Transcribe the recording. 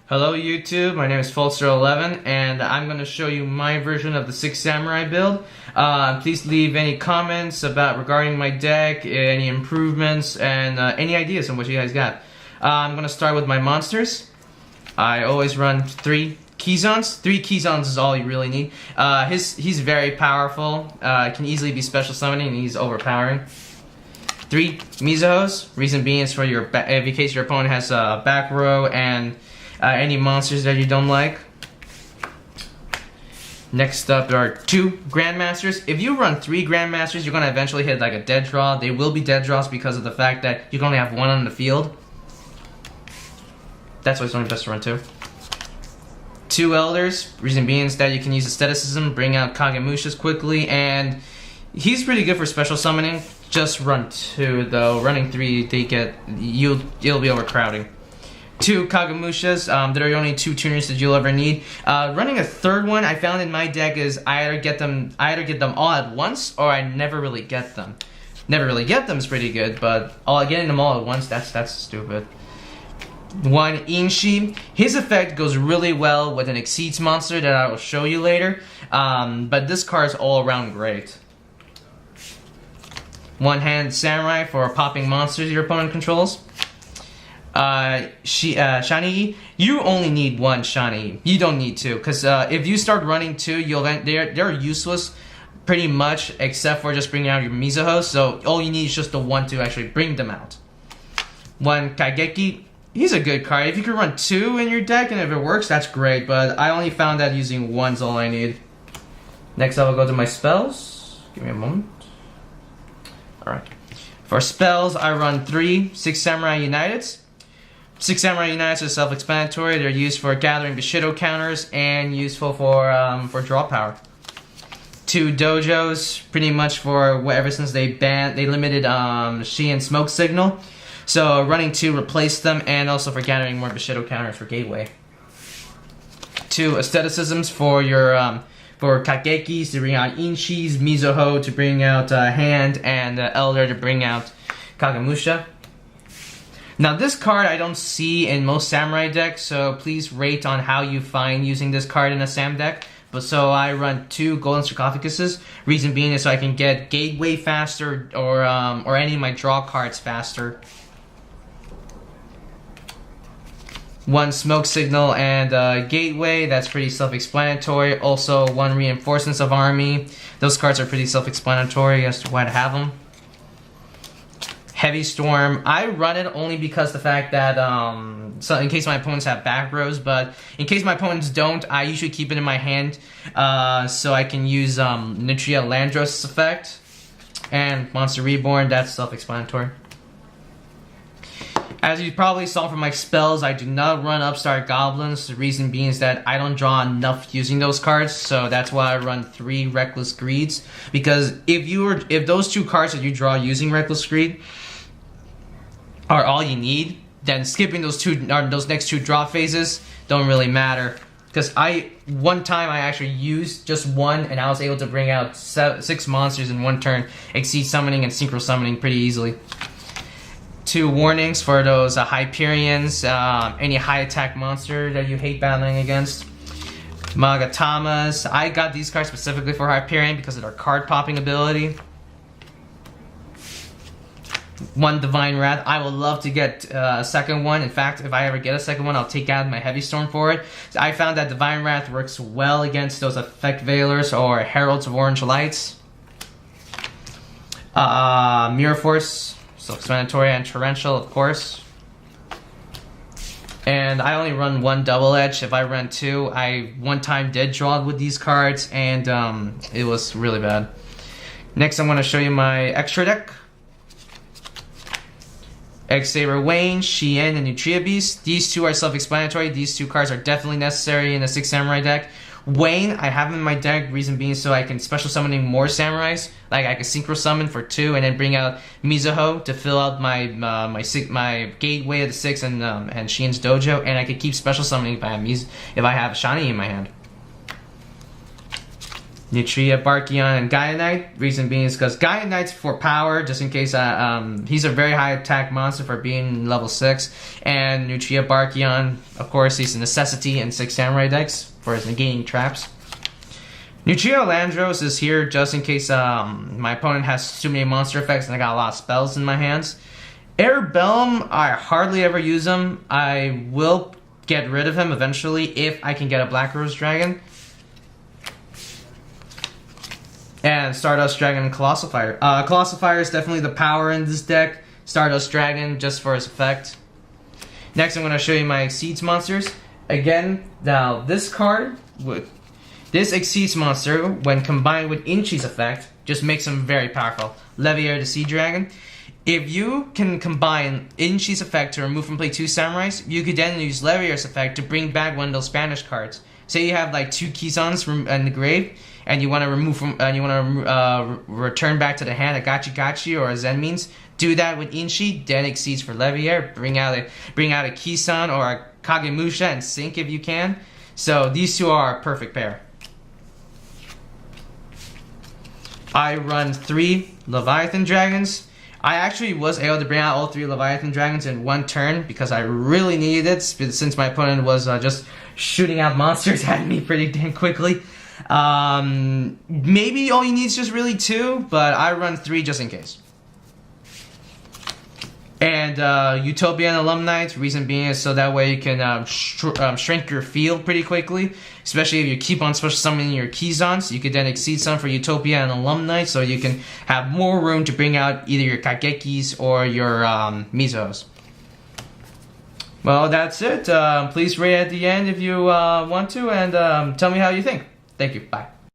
Hello YouTube, my name is Folster11 and I'm going to show you my version of the 6 Samurai build. Please leave any comments regarding my deck, any improvements, and any ideas on what you guys got. I'm going to start with my monsters. I always run 3 Keyzones. 3 Keyzones is all you really need. He's very powerful, can easily be special summoning, and he's overpowering. 3 Mizuhos, reason being is for in case your opponent has a back row and any monsters that you don't like. Next up, there are 2 Grandmasters. If you run 3 Grandmasters, you're going to eventually hit like a dead draw. They will be dead draws because of the fact that you can only have 1 on the field. That's why it's only best to run 2. 2 Elders, reason being is that you can use Aestheticism, bring out Kagemushas quickly, and he's pretty good for special summoning. Just run 2 though. Running 3, you'll be overcrowding. 2 Kagemushas, there are only 2 tuners that you'll ever need. Running a 3rd one I found in my deck is I either get them all at once or I never really get them. Never really get them is pretty good, but getting them all at once, that's stupid. 1 Inshi, his effect goes really well with an Exceeds monster that I will show you later, but this card is all around great. 1 Hand Samurai for popping monsters your opponent controls. Shani, you only need 1 Shani. You don't need 2, because if you start running 2, they're useless pretty much, except for just bringing out your Mizuho. So all you need is just the 1 to actually bring them out. 1 Kaigeki, he's a good card. If you can run 2 in your deck and if it works, that's great. But I only found that using 1's all I need. Next, I will go to my spells. Give me a moment. All right. For spells, I run 3 6 Samurai Uniteds. 6 Samurai Uniteds are self-explanatory. They're used for gathering Bushido counters and useful for draw power. 2 Dojos, pretty much for ever since they limited Shi and Smoke Signal. So running 2 replaced them, and also for gathering more Bushido counters for Gateway. 2 Aestheticisms for your for Kagekis to bring out Inshis, Mizuho to bring out Hand, and Elder to bring out Kagemusha. Now this card I don't see in most Samurai decks, so please rate on how you find using this card in a Sam deck. But so I run 2 Golden Sarcophaguses. Reason being is so I can get Gateway faster or any of my draw cards faster. 1 Smoke Signal and Gateway, that's pretty self-explanatory. Also 1 Reinforcements of Army. Those cards are pretty self-explanatory as to why to have them. Heavy Storm, I run it only because the fact that, so in case my opponents have back rows, but in case my opponents don't, I usually keep it in my hand, so I can use Nutria Landros' effect, and Monster Reborn, that's self-explanatory. As you probably saw from my spells, I do not run Upstart Goblins. The reason being is that I don't draw enough using those cards, so that's why I run 3 Reckless Greeds. Because if those 2 cards that you draw using Reckless Greed are all you need, then skipping those next 2 draw phases don't really matter. Because one time I actually used just 1 and I was able to bring out 6 monsters in 1 turn, Exceed Summoning and Synchro Summoning pretty easily. 2 warnings for those Hyperions, any high attack monster that you hate battling against. Magatamas, I got these cards specifically for Hyperion because of their card popping ability. 1 Divine Wrath, I would love to get a second one. In fact, if I ever get a second one, I'll take out my Heavy Storm for it. I found that Divine Wrath works well against those Effect Veilers or Heralds of Orange Lights. Mirror Force, self-explanatory, and Torrential, of course. And I only run 1 Double Edge. If I run 2, I one time did draw with these cards, and it was really bad. Next, I'm going to show you my extra deck. X-Saber Wayne, Shien, and Nutria Beast. These 2 are self-explanatory. These 2 cards are definitely necessary in a 6 Samurai deck. Wayne, I have him in my deck, reason being so I can special summoning more Samurais. Like I can Synchro Summon for 2 and then bring out Mizuho to fill out my Gateway of the 6 and Shien's Dojo, and I could keep special summoning if I have Shani in my hand. Nutria, Barkion, and Gaia Knight. Reason being is because Gaia Knight's for power, just in case he's a very high attack monster for being level 6. And Nutria, Barkion, of course, he's a necessity in 6 Samurai decks for his negating traps. Nutria Landros is here just in case my opponent has too many monster effects and I got a lot of spells in my hands. Airbellum, I hardly ever use him. I will get rid of him eventually if I can get a Black Rose Dragon. And Stardust Dragon and Colossal Fire. Colossal Fire is definitely the power in this deck. Stardust Dragon, just for his effect. Next, I'm going to show you my Exceeds monsters. Again, now this card, this Exceeds monster, when combined with Inchi's effect, just makes him very powerful. Leviair the Sea Dragon. If you can combine Inchi's effect to remove from play 2 Samurais, you could then use Leviair's effect to bring back one of those Spanish cards. Say you have like 2 Kizans in the grave, and you want to remove from, return back to the hand a Gachi or a Zen means. Do that with Inchi, then Exceeds for Leviair. Bring out a Kizan or a Kagemusha and sink if you can. So these two are a perfect pair. I run 3 Leviathan Dragons. I actually was able to bring out all 3 Leviathan Dragons in one turn because I really needed it since my opponent was just shooting out monsters at me pretty damn quickly. Maybe all you need is just really 2, but I run 3 just in case. And Utopian Alumni, reason being is so that way you can shrink your field pretty quickly, especially if you keep on special summoning your Kizans. You could then exceed some for Utopia and Alumni, so you can have more room to bring out either your Kagekis or your Mizos. Well, that's it. Please rate at the end if you want to, and tell me how you think. Thank you. Bye.